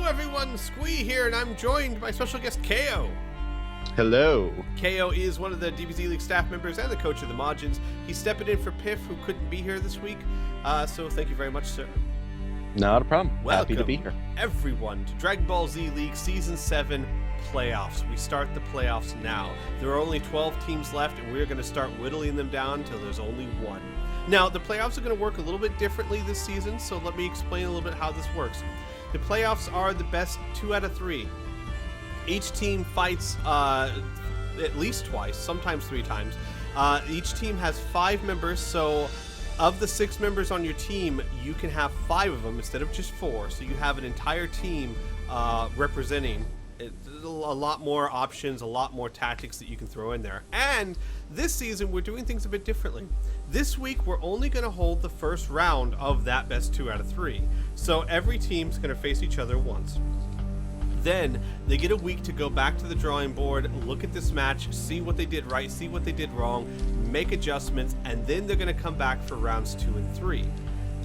everyone, Squee here, and I'm joined by special guest KO. Hello. KO is one of the DBZ League staff members and the coach of the Majins. He's stepping in for Piff, who couldn't be here this week, so thank you very much, sir. Not a problem. Welcome, Happy to be here. Everyone, to Dragonball Z League Season 7 playoffs. We start the playoffs now. There are only 12 teams left, and we're going to start whittling them down until there's only one. Now, the playoffs are going to work a little bit differently this season, so let me explain a little bit how this works. The playoffs are the best 2 out of 3. Each team fights at least twice, sometimes 3 times. Each team has 5 members, so of the 6 members on your team, you can have 5 of them instead of just 4. So you have an entire team representing. There's a lot more options, a lot more tactics that you can throw in there. And this season, we're doing things a bit differently. This week, we're only going to hold the first round of that best 2 out of 3. So every team's going to face each other once. Then they get a week to go back to the drawing board, look at this match, see what they did right, see what they did wrong, make adjustments, and then they're going to come back for rounds 2 and 3.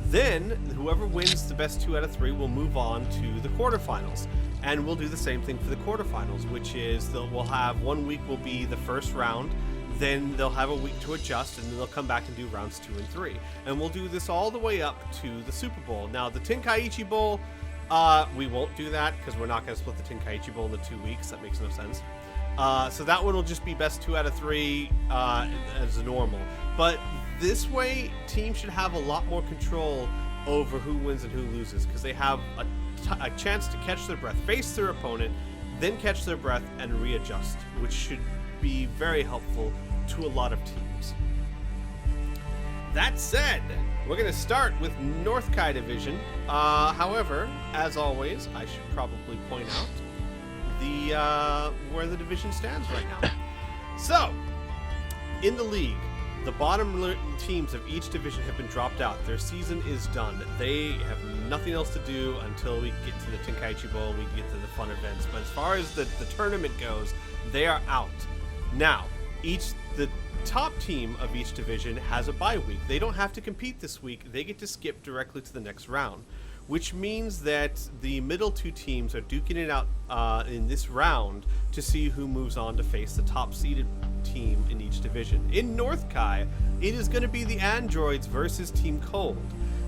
Then whoever wins the best 2 out of 3 will move on to the quarterfinals. And we'll do the same thing for the quarterfinals, which is we'll have 1 week will be the first round, then they'll have a week to adjust, and then they'll come back and do rounds 2 and 3. And we'll do this all the way up to the Super Bowl. Now, the Tenkaichi Bowl, we won't do that because we're not going to split the Tenkaichi Bowl into 2 weeks. That makes no sense. So that one will just be best 2 out of 3 as normal. But this way, teams should have a lot more control over who wins and who loses because they have a chance to catch their breath, face their opponent, then catch their breath and readjust, which should be very helpful to a lot of teams. That said, we're going to start with North Kai Division. However, as always, I should probably point out where the division stands right now. So, in the league, the bottom teams of each division have been dropped out. Their season is done. They have nothing else to do until we get to the Tenkaichi Bowl, we get to the fun events. But as far as the tournament goes, they are out. Now, the top team of each division has a bye week. They don't have to compete this week. They get to skip directly to the next round, which means that the middle 2 teams are duking it out in this round to see who moves on to face the top-seeded team in each division. In North Kai, it is going to be the Androids versus Team Cold.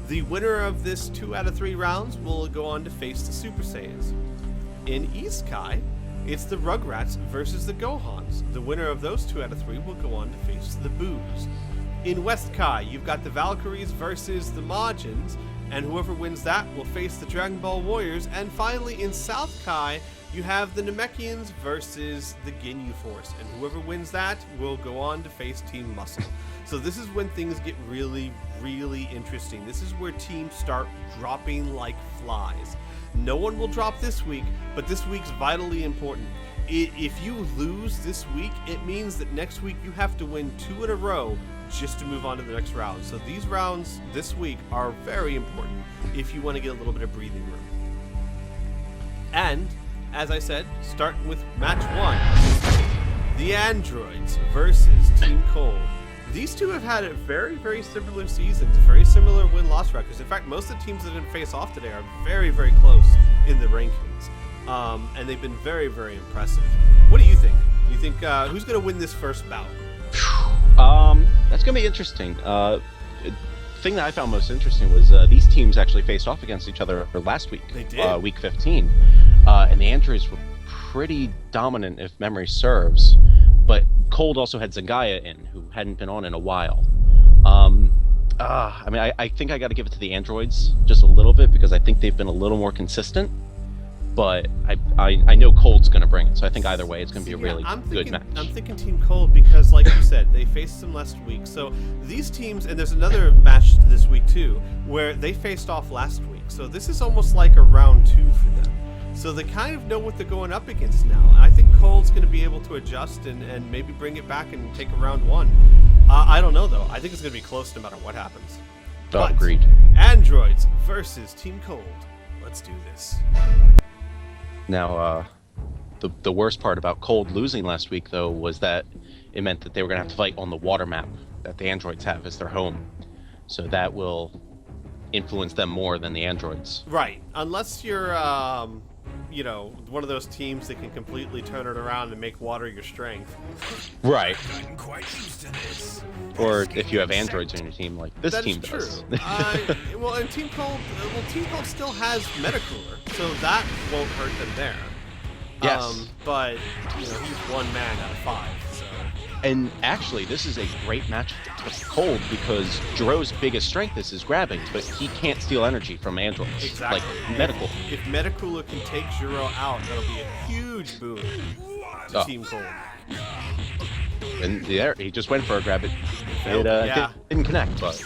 The winner of this 2 out of 3 rounds will go on to face the Super Saiyans. In East Kai, it's the Rugrats versus the Gohans. The winner of those 2 out of 3 will go on to face the Boos. In West Kai, you've got the Valkyries versus the Majins, and whoever wins that will face the Dragon Ball Warriors. And finally, in South Kai, you have the Namekians versus the Ginyu Force, and whoever wins that will go on to face Team Muscle. So this is when things get really, really interesting. This is where teams start dropping like flies. No one will drop this week, but this week's vitally important. If you lose this week, it means that next week you have to win 2 in a row just to move on to the next round. So these rounds this week are very important if you want to get a little bit of breathing room. And, as I said, starting with match 1, the Androids versus Team Cold. These two have had very, very similar seasons, very similar win-loss records. In fact, most of the teams that didn't face off today are very, very close in the rankings. And they've been very, very impressive. What do you think? Do you think who's going to win this first bout? That's going to be interesting. The thing that I found most interesting was these teams actually faced off against each other last week. They did. Week 15. And the Androids were pretty dominant, if memory serves. But Cold also had Zagaya in, who hadn't been on in a while. I think I got to give it to the Androids just a little bit because I think they've been a little more consistent. But I know Cold's going to bring it, so I think either way it's going to be a really good match. I'm thinking Team Cold because, like you said, they faced them last week. So these teams, and there's another match this week too, where they faced off last week. So this is almost like a round 2 for them. So they kind of know what they're going up against now. And I think Cold's going to be able to adjust and maybe bring it back and take a round 1. I don't know, though. I think it's going to be close no matter what happens. Oh, agreed. Androids versus Team Cold. Let's do this. Now, the worst part about Cold losing last week, though, was that it meant that they were going to have to fight on the water map that the Androids have as their home. So that will influence them more than the Androids. Right. Unless you're you know, one of those teams that can completely turn it around and make water your strength. Right. I'm quite used to this. Or if you have androids on your team, like this team does. Well, and Team Cold still has Metacooler, so that won't hurt them there. Yes. But you know, he's 1 man out of 5. So. And actually, this is a great match for Cold because Jiro's biggest strength is his grabbing, but he can't steal energy from androids. Exactly. Like Metacooler. If Metacooler can take Jiro out, that'll be a huge boon to Team Cold. And there, he just went for a grab. It didn't connect, but.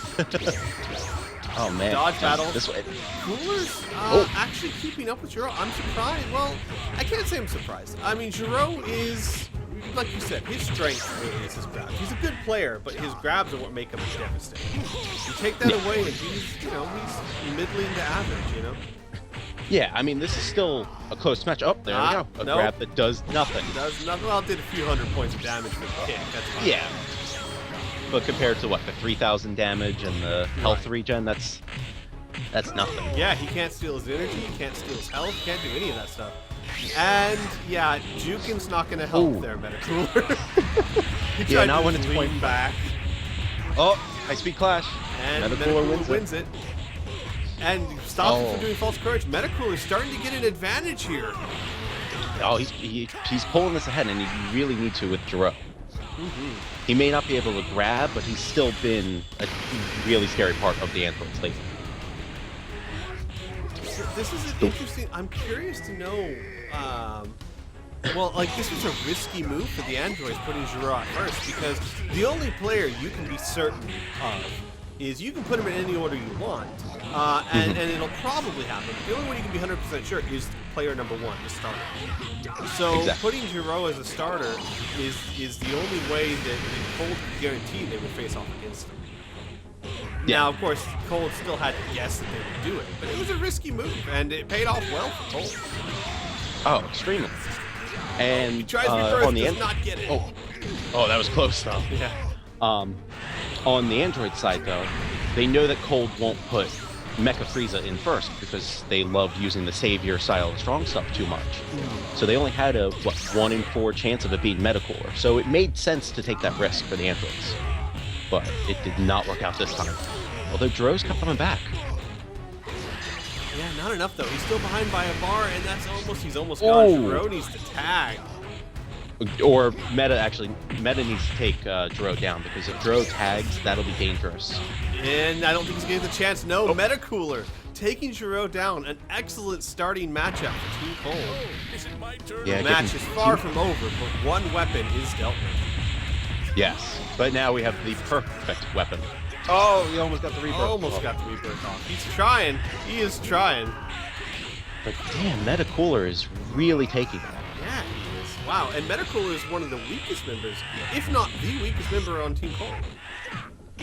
Oh man. Dodge battle. This way. Cooler's actually keeping up with Jiro. I'm surprised. Well, I can't say I'm surprised. I mean, Jiro is, like you said, his strength really is his grabs. He's a good player, but his grabs are what make him devastating. You take that away, and he's middling to average, you know? Yeah, I mean, this is still a close match. Oh, there we go. A grab that does nothing. Does nothing. Well, it did a few hundred points of damage for the kick. That's fine. Yeah. But compared to what, the 3,000 damage and the health regen, that's nothing. Yeah, he can't steal his energy, he can't steal his health, can't do any of that stuff. And yeah, Jukin's not going to help there, Metacooler. He tried not to when it's lean pointing back. Oh, high-speed clash. And Metacooler wins it. And stops him from doing false courage. Metacooler's starting to get an advantage here. Oh, he's pulling this ahead, and he really needs to with Jiro. He may not be able to grab, but he's still been a really scary part of the androids lately. This is an interesting. I'm curious to know. Well, like this was a risky move for the androids putting Jiro out first, because the only player you can be certain of is you can put him in any order you want, and it'll probably happen. The only one you can be 100% sure is player number 1, the starter. So putting Jiro as a starter is the only way that Cold could guarantee they would face off against him. Yeah. Now, of course, Cold still had to guess that they would do it, but it was a risky move, and it paid off well for Cold. Oh, extremely. And he tries reverse, on the does not get it. Oh, that was close though. Yeah. On the android side, though, they know that Cold won't put Mecha Frieza in first because they love using the Savior style strong stuff too much. So they only had a 1 in 4 chance of it being Metacooler. So it made sense to take that risk for the androids, but it did not work out this time. Although Jiro's coming back. Yeah, not enough though. He's still behind by a bar, and he's almost gone. Jiro needs to tag. Or Meta needs to take Jiro down, because if Jiro tags, that'll be dangerous. And I don't think he's getting the chance. No, Metacooler taking Jiro down. An excellent starting matchup for Team Cold. Is it my turn? Yeah, the match is far from over, but one weapon is dealt with. Yes, but now we have the perfect weapon. Oh, he almost got the rebirth. Almost got the rebirth off. He's trying. He is trying. But damn, Metacooler is really taking it. Yeah, he is. Wow, and Metacooler is one of the weakest members, if not the weakest member on Team Cold.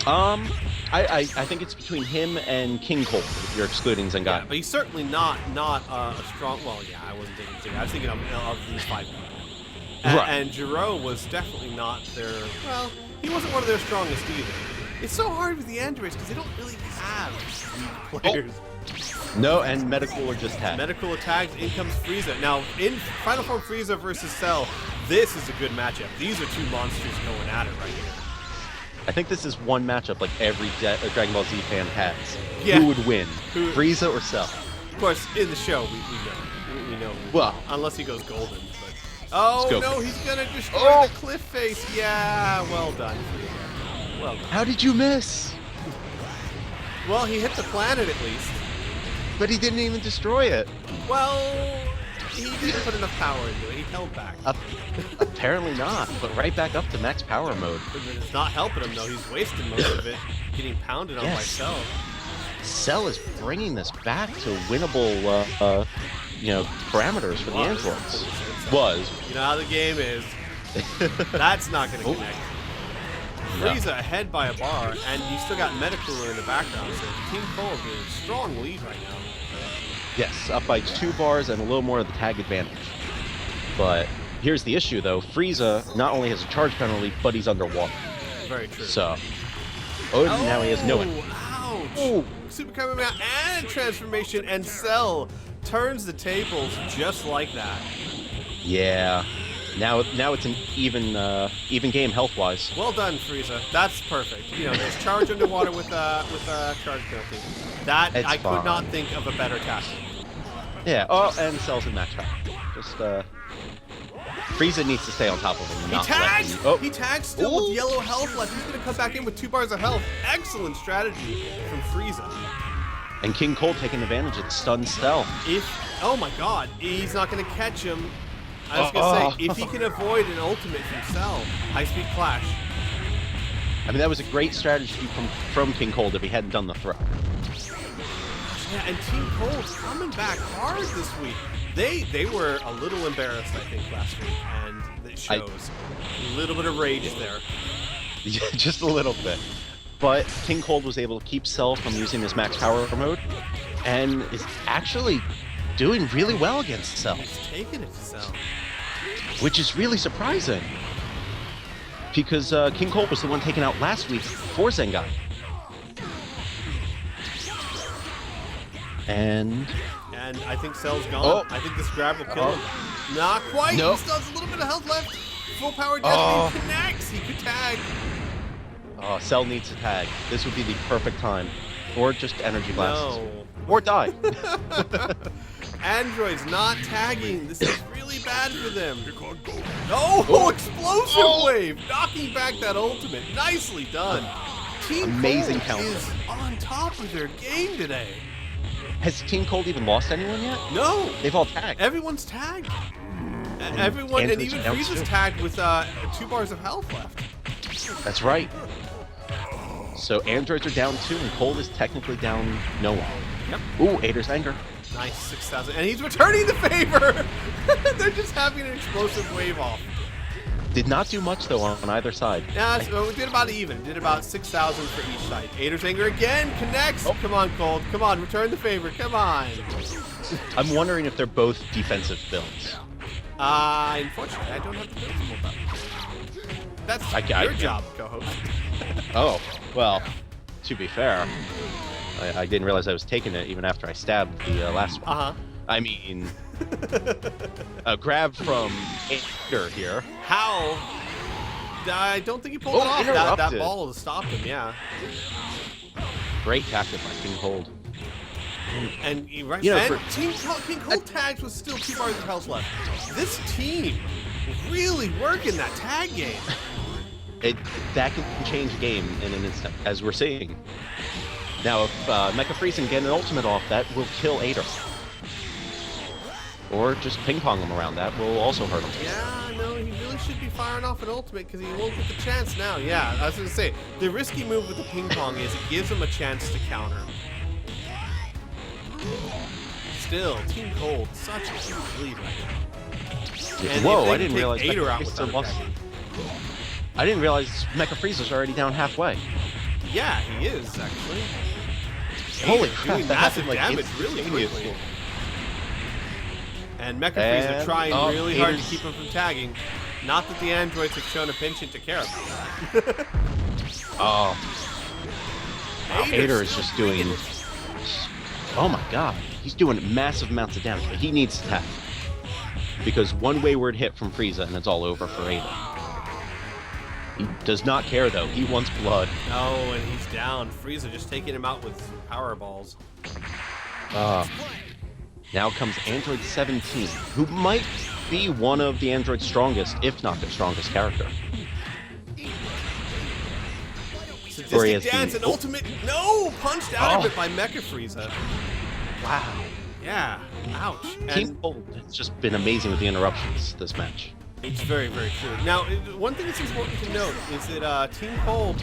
I think it's between him and King Cold, if you're excluding Zengai. Yeah, but he's certainly not a strong. Well, yeah, I wasn't thinking Zengai. I was thinking of these 5 people. And Jiro was definitely not their. Well, he wasn't one of their strongest either. It's so hard with the androids because they don't really have weak players. No, and Metacooler just tagged. Metacooler tags, in comes Frieza. Now, in Final Form Frieza versus Cell, this is a good matchup. These are 2 monsters going at it right here. I think this is one matchup like every Dragon Ball Z fan has. Yeah. Who would win, Frieza or Cell? Of course, in the show, we know. Well, unless he goes golden. But no, he's gonna destroy the cliff face. Yeah, well done. Well done. How did you miss? Well, he hit the planet at least. But he didn't even destroy it. Well, he didn't put enough power into it. He held back. Apparently not, but right back up to max power mode. It's not helping him, though. He's wasting most of it, getting pounded on by Cell. Cell is bringing this back to winnable, parameters for the androids. You know how the game is. That's not going to connect. Frieza ahead by a bar, and you still got Metacooler in the background, so Team Cold is a strong lead right now. Yes, up by 2 bars and a little more of the tag advantage. But here's the issue, though. Frieza not only has a charge penalty, but he's underwater. Very true. So, now he has no one. Ouch! Super Kamehameha and transformation, and Cell turns the tables just like that. Yeah. Now it's an even game health-wise. Well done, Frieza. That's perfect. You know, just charge underwater with charge penalty. That It's I fine. could not think of a better tactic. Yeah. Oh, and Cell's in match back. Just Frieza needs to stay on top of him. And He not let tagged! him- Oh. He tagged still with Ooh. yellow health left. He's gonna come back in with 2 bars of health. Excellent strategy from Frieza. And King Cold taking advantage of the stun Cell. Oh my god, he's not gonna catch him. I was gonna say, if he can avoid an ultimate from Cell, high speed clash. I mean, that was a great strategy from King Cold if he hadn't done the throw. Yeah, and Team Cold's coming back hard this week. They were a little embarrassed, I think, last week, and it shows. A little bit of rage there. Yeah, just a little bit. But King Cold was able to keep Cell from using his max power mode, and is actually doing really well against Cell, He's taking it to Cell. which is really surprising. Because King Cold was the one taken out last week for Zengai. And And I think Cell's gone. Oh. I think this grab will kill him. Not quite. Nope. He still has a little bit of health left. Full power Oh. Destiny connects. He could tag. Cell needs to tag. This would be the perfect time. Or just energy blast. No. Or die. Android's not tagging. This is really bad for them. Oh. Oh, explosive wave, knocking back that ultimate. Nicely done. Team Amazing Cold counter. is on top of their game today. Has Team Cold even lost anyone yet? No, They've all tagged. everyone's tagged. Everyone, and Android's even down Frieza's too. tagged with 2 bars of health left. That's right. So androids are down 2, and Cold is technically down no one. Yep. Ooh, Ader's Anger. Nice, 6,000. And he's returning the favor. They're just having an explosive wave off. Did not do much, though, on either side. Yeah, so we did about even. Did about 6,000 for each side. Ader's Anger again connects. Oh. Come on, Cold. Come on, return the favor. Come on. I'm wondering if they're both defensive builds. Unfortunately, I don't have the build pulled up. That's your job, co-host. Oh, well, to be fair, I didn't realize I was taking it even after I stabbed the last one. Uh-huh. I mean, a grab from Ader here. How? I don't think he pulled it off. That interrupted. ball stopped him, yeah. Great tactic by King Cold. And he right. You know, and for- King Cold tags with still 2 bars of health left. This team really working that tag game. That can change a game in an instant, as we're seeing. Now, if Mecha Frieza can get an ultimate off, that will kill Ader. Or just ping-pong him around. That will also hurt him. Yeah, no, he really should be firing off an ultimate because he won't get the chance now. Yeah, I was going to say, the risky move with the ping pong is it gives him a chance to counter. Still, Team Cold, such a huge lead right now. And Whoa, if they I didn't take realize Ader Mecha out Frieza without lost. attacking. I didn't realize Mecha Frieza's already down halfway. Yeah, he is, actually. Holy Ader crap, doing that massive happened, like, damage really quickly. instantaneously. And Mecha Frieza And- trying oh, really hard to Ader's- keep him from tagging. Not that the androids have shown a penchant to care about that. Oh, Ader is still just doing... bringing it. Oh my god, he's doing massive amounts of damage, but he needs to tag. Because one wayward hit from Frieza and it's all over for Ader. He does not care though, he wants blood. No, and he's down. Frieza just taking him out with power balls. Now comes Android 17, who might be one of the Android's strongest, if not their strongest character. Or he Sadistic has dance the- and ultimate. No! Punched out of Oh. it by Mecha Frieza. Wow. Yeah. Ouch. Team And Cold has just been amazing with the interruptions this match. it's very, very true. Now, one thing that's important to note is that Team Cold,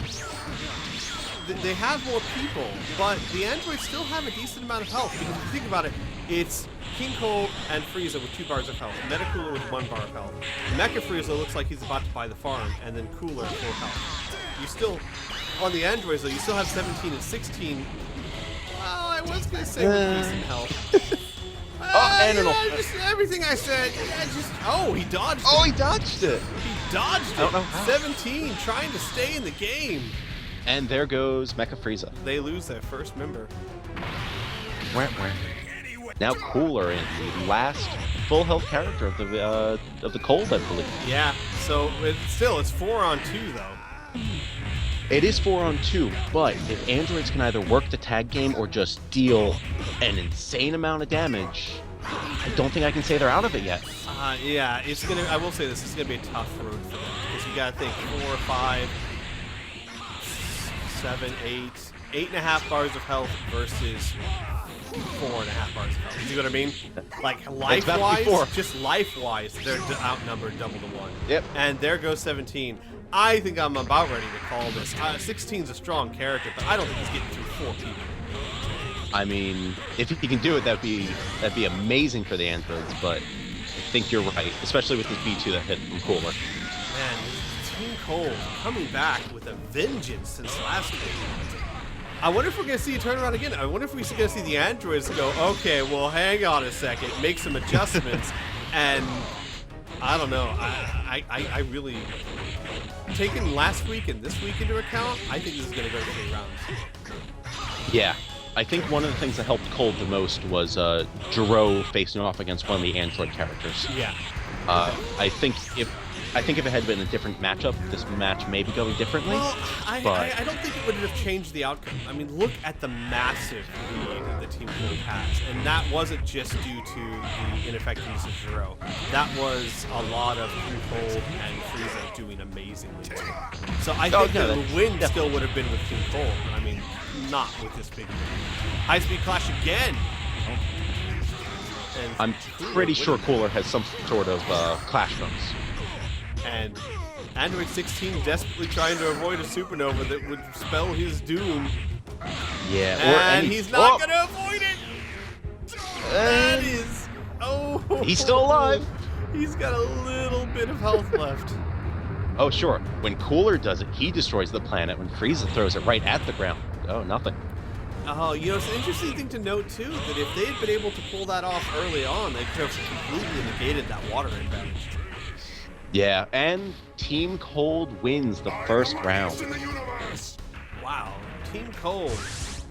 they have more people, but the androids still have a decent amount of health. Because if you think about it, it's King Cold and Frieza with 2 bars of health, Metacooler with 1 bar of health. Mecha Frieza looks like he's about to buy the farm, and then Cooler full health. You still, on the androids though, you still have 17 and 16. Well, I was gonna say with decent health. and an yeah, ultimate. just everything I said. Yeah, oh, he dodged it. Oh, he dodged it! He dodged it. I don't know how. 17, trying to stay in the game. And there goes Mecha Frieza. They lose their first member. Where? now Cooler in the last full health character of the Cold, I believe. Yeah, so it's 4-on-2 though. It is 4-on-2, but if androids can either work the tag game or just deal an insane amount of damage, I don't think I can say they're out of it yet. Yeah, it's gonna. I will say this: it's gonna be a tough road for them because you gotta think 4, 5, 7, 8.5 bars of health versus 4.5 bars of health. You see what I mean? Like life-wise, just life-wise, they're outnumbered double to 1. Yep. And there goes 17. I think I'm about ready to call this. 16's a strong character, but I don't think he's getting through 4 people. I mean, if he can do it, that'd be amazing for the androids. But I think you're right, especially with this B2 that hit from Cooler. Man, Team Cold coming back with a vengeance since last week. I wonder if we're going to see a turnaround again. I wonder if we're going to see the androids go, okay, well, hang on a second, make some adjustments, and I don't know. I really, taking last week and this week into account, I think this is going to go to 3 rounds. Yeah. I think one of the things that helped Cold the most was Jiro facing off against one of the android characters. Yeah. I think if it had been a different matchup, this match may be going differently. Well, I don't think it would have changed the outcome. I mean, look at the massive lead that Team Cold has, and that wasn't just due to the ineffectiveness of Jiro. That was a lot of Team Cold and Frieza doing amazingly too. So I think the win still would have been with Team Cold, but I mean, not with this big win. High-speed clash again. And I'm pretty sure Cooler has some sort of clash bonus. And Android 16 desperately trying to avoid a supernova that would spell his doom. Yeah, and he's not going to avoid it. That is... Oh. He's still alive. He's got a little bit of health left. Oh, sure. When Cooler does it, he destroys the planet. When Frieza throws it right at the ground, oh, nothing. Oh, you know, it's an interesting thing to note, too, that if they had been able to pull that off early on, they could have completely negated that water advantage. Yeah, and Team Cold wins the first round. Wow. Team Cold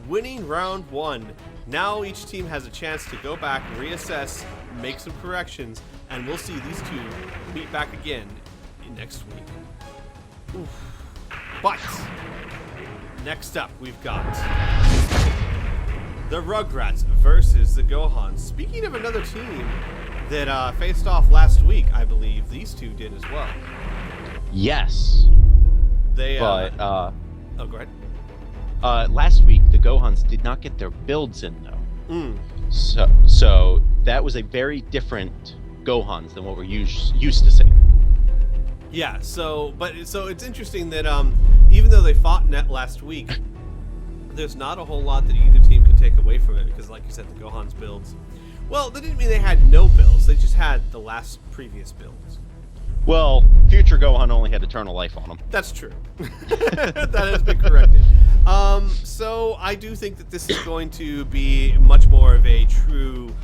winning round 1. Now each team has a chance to go back, reassess, make some corrections, and we'll see these two meet back again next week. Oof. But next up, we've got the Rugrats versus the Gohans. Speaking of another team that faced off last week, I believe these two did as well. Yes. They, but, oh, go ahead. Last week, the Gohans did not get their builds in, though. So that was a very different Gohans than what we're used to seeing. Yeah, so it's interesting that even though they fought net last week, there's not a whole lot that either team could take away from it because, like you said, the Gohans builds. Well, that didn't mean they had no builds. They just had the last previous builds. Well, future Gohan only had Eternal Life on him. That's true. That has been corrected. So I do think that this is going to be much more of a true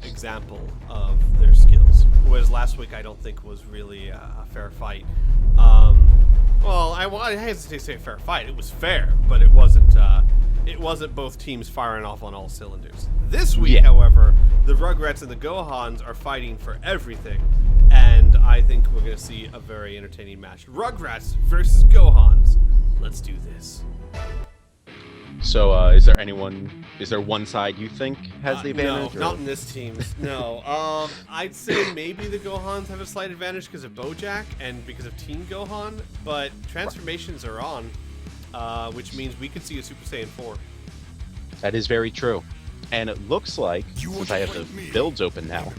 example of their skills. Whereas last week I don't think was really a fair fight. Well, I hesitate to say fair fight. It was fair, but it wasn't both teams firing off on all cylinders. This week, however, the Rugrats and the Gohans are fighting for everything, and I think we're going to see a very entertaining match. Rugrats versus Gohans. Let's do this. So, is there one side you think has the advantage? No, not in this team. No. I'd say maybe the Gohans have a slight advantage because of Bojack and because of Team Gohan, but transformations are on, which means we could see a Super Saiyan 4. That is very true. And it looks like, since I have the builds open now,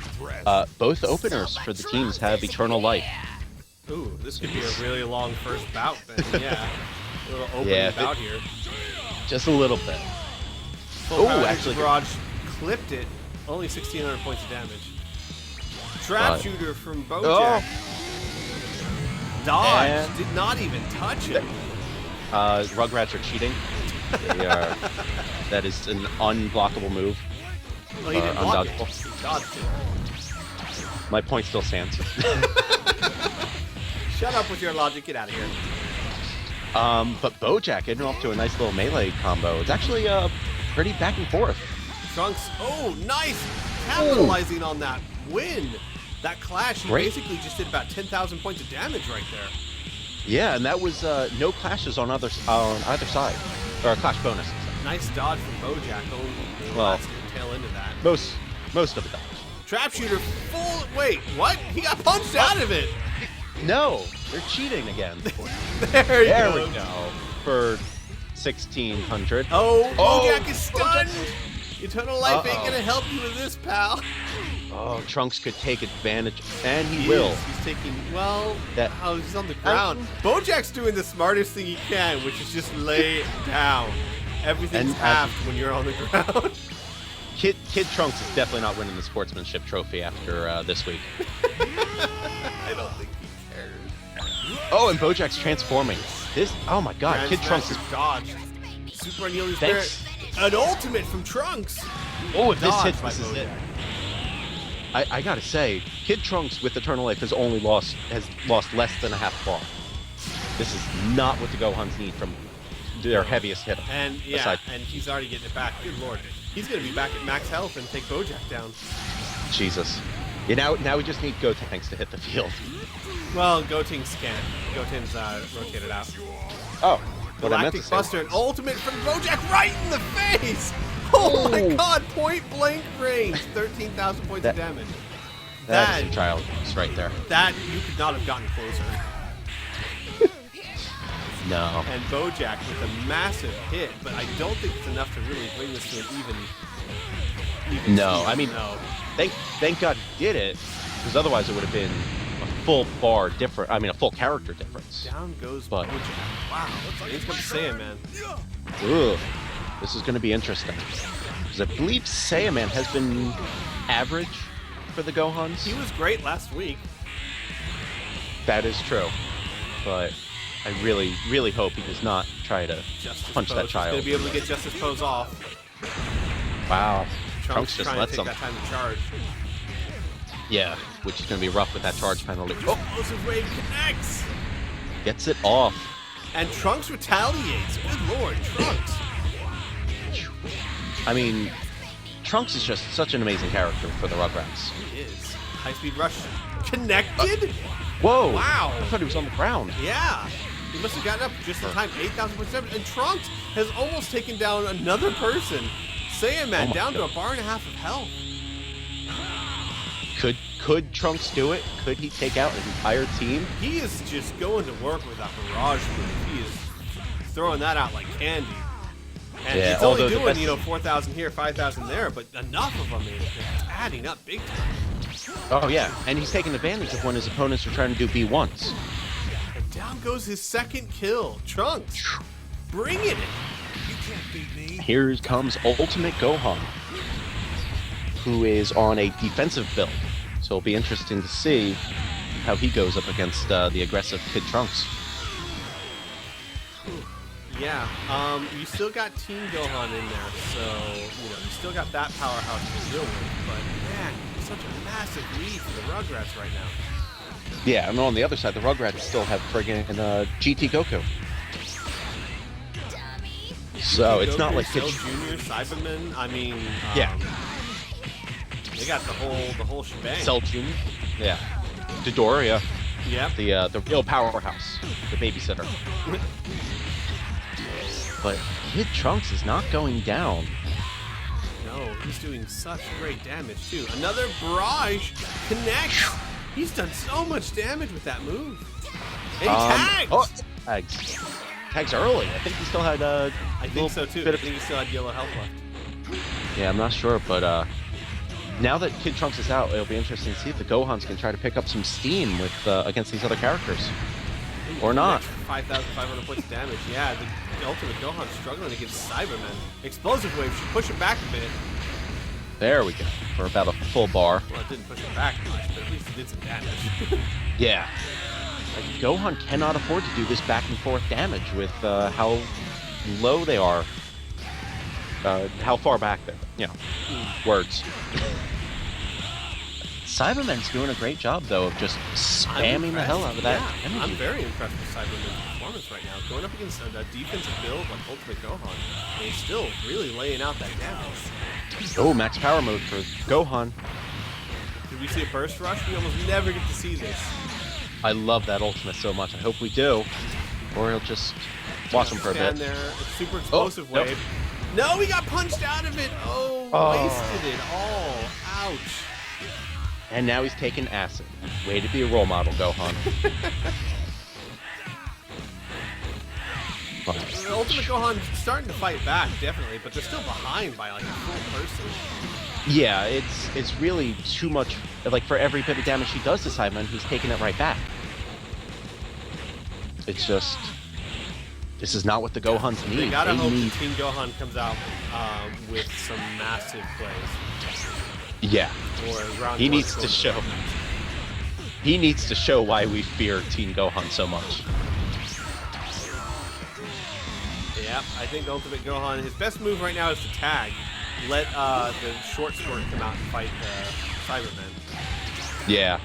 both openers for the teams have Eternal Life. Ooh, this could be a really long first bout then, yeah. A little opening bout here. Just a little bit. Oh, actually, Barrage clipped it. Only 1,600 points of damage. Trap shooter from Bojack. Dodge. Did not even touch it. Rugrats are cheating. They are. That is an unblockable move. Well, he didn't block it. Undodgeable. He dodged it. My point still stands. Shut up with your logic. Get out of here. But Bojack getting off to a nice little melee combo. It's actually pretty back and forth. Trunks, oh, nice! Capitalizing on that win. That clash, he Great. basically just did about 10,000 points of damage right there. Yeah, and that was no clashes on either side, or a clash bonus. Nice dodge from Bojack. Oh, Well, last tail into that. Most of the dodge. Trap shooter full. Wait, what? He got punched out of it. No, they're cheating again. There There you we go. For 1,600. Oh, Oh, Bojack is stunned. Eternal life ain't Uh-oh. gonna help you with this, pal. Oh, Trunks could take advantage, and he He will. is. He's taking, well, That- he's on the ground. Bojack's doing the smartest thing he can, which is just lay down. Everything's And- halved when you're on the ground. Kid Trunks is definitely not winning the sportsmanship trophy after this week. I don't think he cares. Oh, and Bojack's transforming. Oh my God, Grand Kid Trunks is. Smash dodged. Super unyielding Thanks. spirit. An ultimate from Trunks. Oh, if this Dodged hits, by this is it. Bojack. I gotta say, Kid Trunks with Eternal Life has lost less than a half bar. This is not what the Gohans need from their heaviest hitter. And yeah, Aside- and he's already getting it back. Good lord. He's gonna be back at max health and take Bojack down. Jesus. Yeah, now we just need Gotenks to hit the field. Well, Goting's can't. Goten's rotated out. Oh, what I meant to Galactic say. Buster, an ultimate from Bojack right in the face! Oh my Ooh. god, point blank range. 13,000 points of damage. That is a child right there. That, you could not have gotten closer. No. And Bojack with a massive hit, but I don't think it's enough to really bring this to an even No, speed. I mean- no. Thank God he did it, because otherwise it would have been a full bar difference. I mean, a full character difference. Down goes But- Bojack. Wow, it's what I'm saying, man. Ugh. This is going to be interesting. Because I believe Saiyaman has been average for the Gohans. He was great last week. That is true. But I really, really hope he does not try to Justice punch Pose. that He's child. gonna be able to get Justice Pose off. Wow. Trunks just trying lets to take him. that time to charge. Yeah, which is going to be rough with that charge penalty. Oh, Explosive wave connects, gets it off. and Trunks retaliates. Good lord, Trunks. I mean, Trunks is just such an amazing character for the Rugrats. He is. High speed rush connected. Whoa! Wow. I thought he was on the ground. Yeah. He must have gotten up just in time. 8,000 points of damage, and Trunks has almost taken down another person. Saiyaman Oh my down to God. a bar and a half of health. Could Trunks do it? Could he take out an entire team? He is just going to work with that barrage move. He is throwing that out like candy. And Yeah, he's only although the doing, best- 4,000 here, 5,000 there, but enough of them is adding up big time. Oh yeah, and he's taking advantage of when his opponents are trying to do B1s. And down goes his second kill. Trunks, bring it in. You can't beat me. Here comes Ultimate Gohan, who is on a defensive build. So it'll be interesting to see how he goes up against the aggressive Kid Trunks. Yeah, you still got Team Gohan in there, so, you still got that powerhouse to deal with, but man, such a massive lead for the Rugrats right now. Yeah, and on the other side, the Rugrats still have friggin' GT Goku. So it's not Goku, like Cell Kid. Jr., Cyberman, I mean, Yeah. they got the whole shebang. Cell Jr. Yeah. Dodoria, Yep. the real powerhouse, the babysitter. But Kid Trunks is not going down. No, he's doing such great damage too. Another barrage connects. He's done so much damage with that move. And he tags. Oh, tags. Tags early. I think he still had I think so too. bit I of- think he still had yellow health left. Yeah, I'm not sure, but now that Kid Trunks is out, it'll be interesting to see if the Gohans can try to pick up some steam with against these other characters. Or not. 5,500 points of damage. Yeah, the Ultimate Gohan struggling against Cybermen. Explosive Wave should push it back a bit. There we go. For about a full bar. Well, it didn't push it back much, but at least it did some damage. Yeah. Like, Gohan cannot afford to do this back and forth damage with how low they are. How far back they're. You know, words. Cybermen's doing a great job, though, of just spamming the hell out of that Yeah, energy. I'm very impressed with Cybermen's performance right now. Going up against a defensive build like Ultimate Gohan, and he's still really laying out that damage. Oh, max power mode for Gohan. Did we see a burst rush? We almost never get to see this. I love that ultimate so much. I hope we do. Or he'll just watch him for a bit. Stand there, a super explosive nope. wave. No, he got punched out of it. Oh, wasted it all. Ouch. And now he's taking acid. Way to be a role model, Gohan. The Ultimate Gohan's starting to fight back, definitely, but they're still behind by like a full person. Yeah, it's really too much. Like, for every bit of damage he does to Cyberman, he's taking it right back. It's just... This is not what the Gohans need. They gotta hope that Team Gohan comes out with some massive plays. Yeah. Or he needs to show. He needs to show why we fear Team Gohan so much. Yep, I think Ultimate Gohan, his best move right now is to tag. Let the short squirt come out and fight Cyberman. Yeah.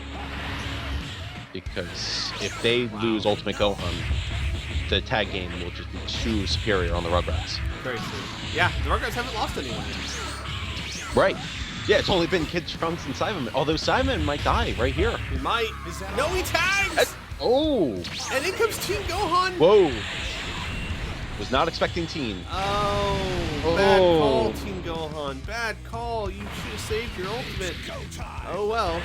Because if they lose Ultimate Gohan, the tag game will just be too superior on the Rugrats. Very true. Yeah, the Rugrats haven't lost anyone yet. Right. Yeah, it's only been Kid Trunks and Cyberman. Although Cyberman might die right here. He might. No, he tags! Oh! And in comes Team Gohan! Whoa! Was not expecting Teen. Oh, bad call, Team Gohan. Bad call. You should have saved your ultimate. Oh, well.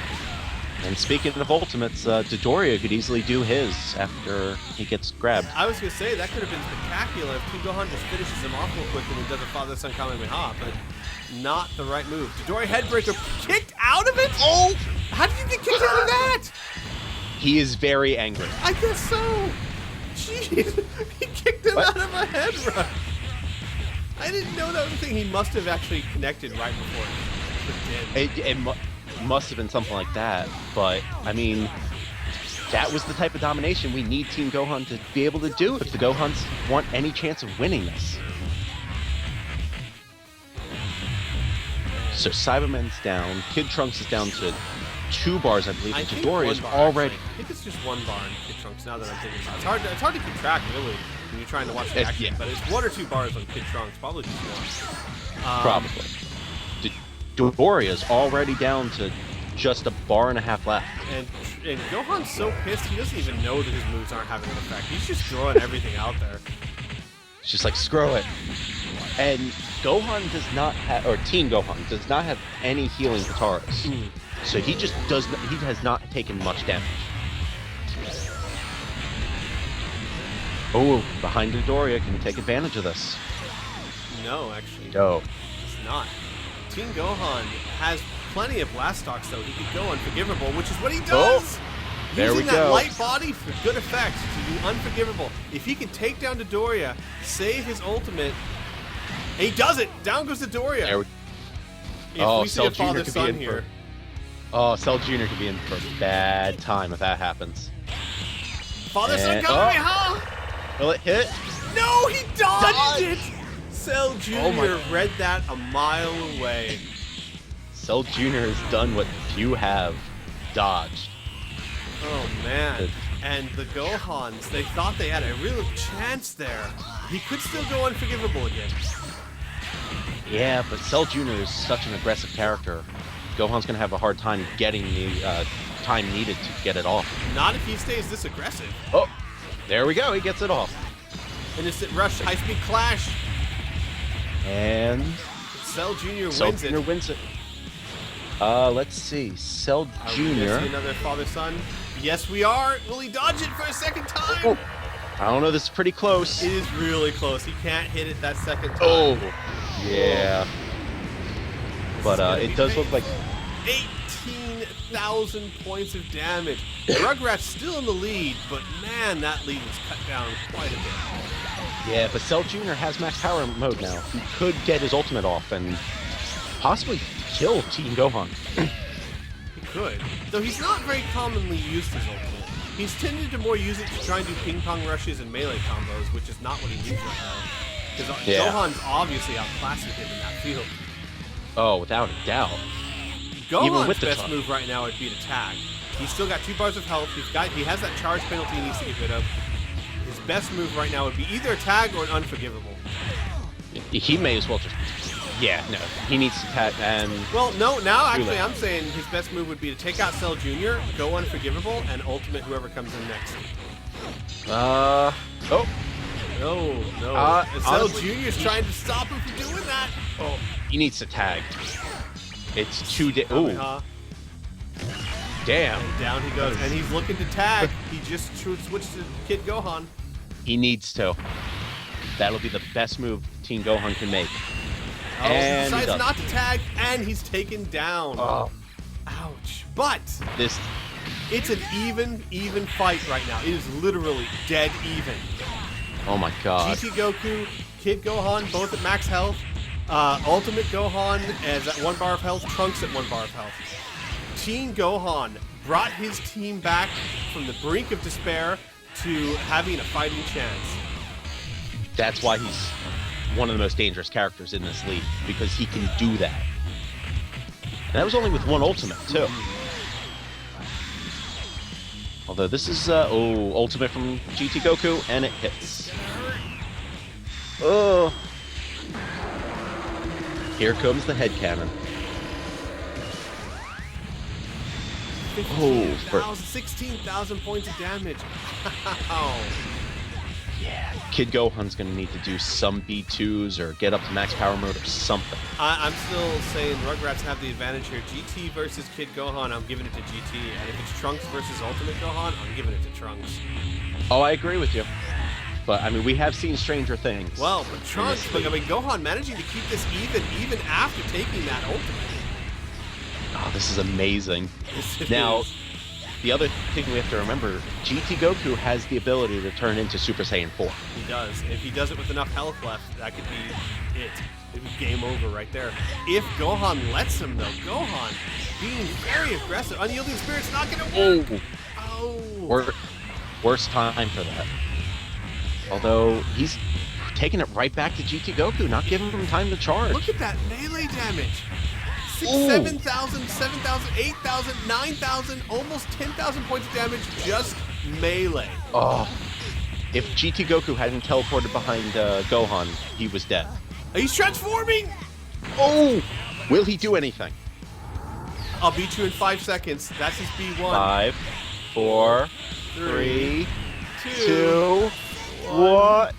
And speaking of ultimates, Dodoria could easily do his after he gets grabbed. I was going to say, that could have been spectacular if Team Gohan just finishes him off real quick and he does a Father-Son Kamehameha, but not the right move. Dodoria Headbreaker kicked out of it? Oh! How did you get kicked out of that? He is very angry. I guess so. Jeez, he kicked him out of a head rush. I didn't know that was a thing. He must have actually connected right before it. It must have been something like that, but I mean, that was the type of domination we need Team Gohan to be able to do if the Gohans want any chance of winning this. So Cyberman's down, Kid Trunks is down to 2 bars, I believe, and Dodoria is already... I think it's just 1 bar in Kid Trunks now that I'm thinking about it. It's hard to keep track, really, when you're trying to watch the action, but it's 1 or 2 bars on Kid Trunks, probably just 1. Probably. Dodoria is already down to just a bar and a half left. And Gohan's so pissed, he doesn't even know that his moves aren't having an effect. He's just throwing everything out there. It's just like, screw it. And Gohan does not have, or Team Gohan does not have any healing Kataras. So he just does not, he has not taken much damage. Oh, behind Dodoria, can you take advantage of this? No, actually. No. It's not. Team Gohan has plenty of Blastocks, though. He could go Unforgivable, which is what he does! There Using we that go. light body for good effect to do Unforgivable. If he can take down Dodoria, save his ultimate, and he does it! Down goes Dodoria! If we see a father-son here. Oh, Cell Jr. could be in for a bad time if that happens. Father-son Kamehameha! Will it hit? No, he dodged it! Cell Jr. read that a mile away. Cell Jr. has done what few have. Dodged. Oh, man. And the Gohans, they thought they had a real chance there. He could still go Unforgivable again. Yeah, but Cell Jr. is such an aggressive character. Gohan's going to have a hard time getting the time needed to get it off. Not if he stays this aggressive. Oh, there we go. He gets it off. Innocent Rush, high-speed clash. And Cell Jr. wins it. Let's see. Cell Jr. See another father-son. Yes, we are. Will he dodge it for a second time? Oh, I don't know. This is pretty close. It is really close. He can't hit it that second time. Oh, yeah. But it does look like 18,000 points of damage. Rugrats still in the lead, but man, that lead was cut down quite a bit. Yeah, but Cell Jr. has max power mode now. He could get his ultimate off and possibly kill Team Gohan. He could, though he's not very commonly used his ultimate. He's tended to more use it to try and do ping pong rushes and melee combos, which is not what he needs right now. Because Gohan's obviously outclassing him in that field. Oh, without a doubt. Gohan's best move right now would be to tag. He's still got 2 bars of health. He has that charge penalty he needs to get rid of. His best move right now would be either a tag or an Unforgivable. He may as well just Yeah, no, he needs to tag and Well, no, now Too actually late. I'm saying his best move would be to take out Cell Jr., go Unforgivable, and ultimate whoever comes in next. oh, No. Cell honestly, Jr. is trying to stop him from doing that. oh, he needs to tag. It's too ooh, Kamehameha. damn. And down he goes, and he's looking to tag. He just switched to Kid Gohan. He needs to. That'll be the best move Team Gohan can make. Oh, he And decides does. not to tag, and he's taken down. Oh, Ouch. But this. it's an even fight right now. It is literally dead even. Oh my God. GT Goku, Kid Gohan, both at max health. Ultimate Gohan is at 1 bar of health. Trunks at 1 bar of health. Teen Gohan brought his team back from the brink of despair to having a fighting chance. That's why he's one of the most dangerous characters in this league, because he can do that. And that was only with one ultimate, too. Although this is, ultimate from GT Goku, and it hits. Oh. Here comes the head cannon. Oh, 16,000 points of damage. Wow. Yeah, Kid Gohan's gonna need to do some B2s or get up to max power mode or something. I'm still saying Rugrats have the advantage here. GT versus Kid Gohan, I'm giving it to GT. And if it's Trunks versus Ultimate Gohan, I'm giving it to Trunks. Oh, I agree with you. But, I mean, we have seen stranger things. Well, but Trunks, look, I mean, Gohan managing to keep this even after taking that Ultimate. Oh, this is amazing. Yes, it Now, is. the other thing we have to remember, GT Goku has the ability to turn into Super Saiyan 4. He does. If he does it with enough health left, that could be it. It would be game over right there. If Gohan lets him, though, Gohan being very aggressive. Unyielding Spirit's not going to work. Oh. Worst time for that. Although, he's taking it right back to GT Goku, not giving him time to charge. Look at that melee damage. 6, Ooh. 7,000, 7,000, 8,000, 9,000, almost 10,000 points of damage just melee. Oh. If GT Goku hadn't teleported behind Gohan, he was dead. He's transforming! Oh! Will he do anything? I'll beat you in 5 seconds. That's his B1. 5, 4, 3, 2. 2, 1.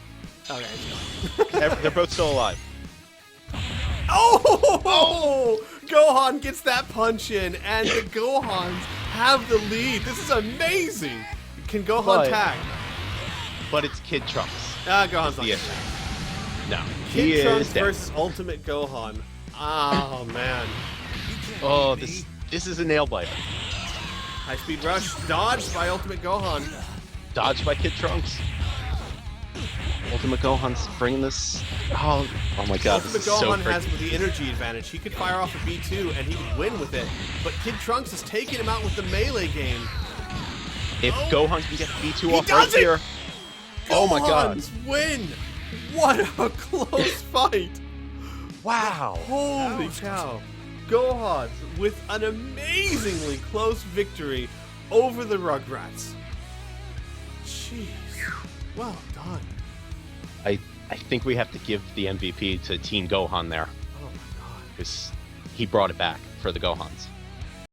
Okay. They're both still alive. Oh! Gohan gets that punch in, and the Gohans have the lead. This is amazing. Can Gohan But- tag? But it's Kid Trunks. Gohan's not. The issue. No. Kid he Trunks is dead. versus Ultimate Gohan. Oh man. Oh, this is a nail biter. High speed rush dodged by Ultimate Gohan. Dodged by Kid Trunks. Ultimate Gohan's bringing this. Oh my God! Ultimate This is so Gohan freaking- has the energy advantage. He could fire off a B2 and he could win with it. But Kid Trunks is taking him out with the melee game. If Oh. Gohan can get the B2 He off does right it! here. Oh my God! Gohans win! What a close fight! Wow! Holy cow! Gohan with an amazingly close victory over the Rugrats. Jeez. Well done. I think we have to give the MVP to Teen Gohan there, Oh my god. because he brought it back for the Gohans.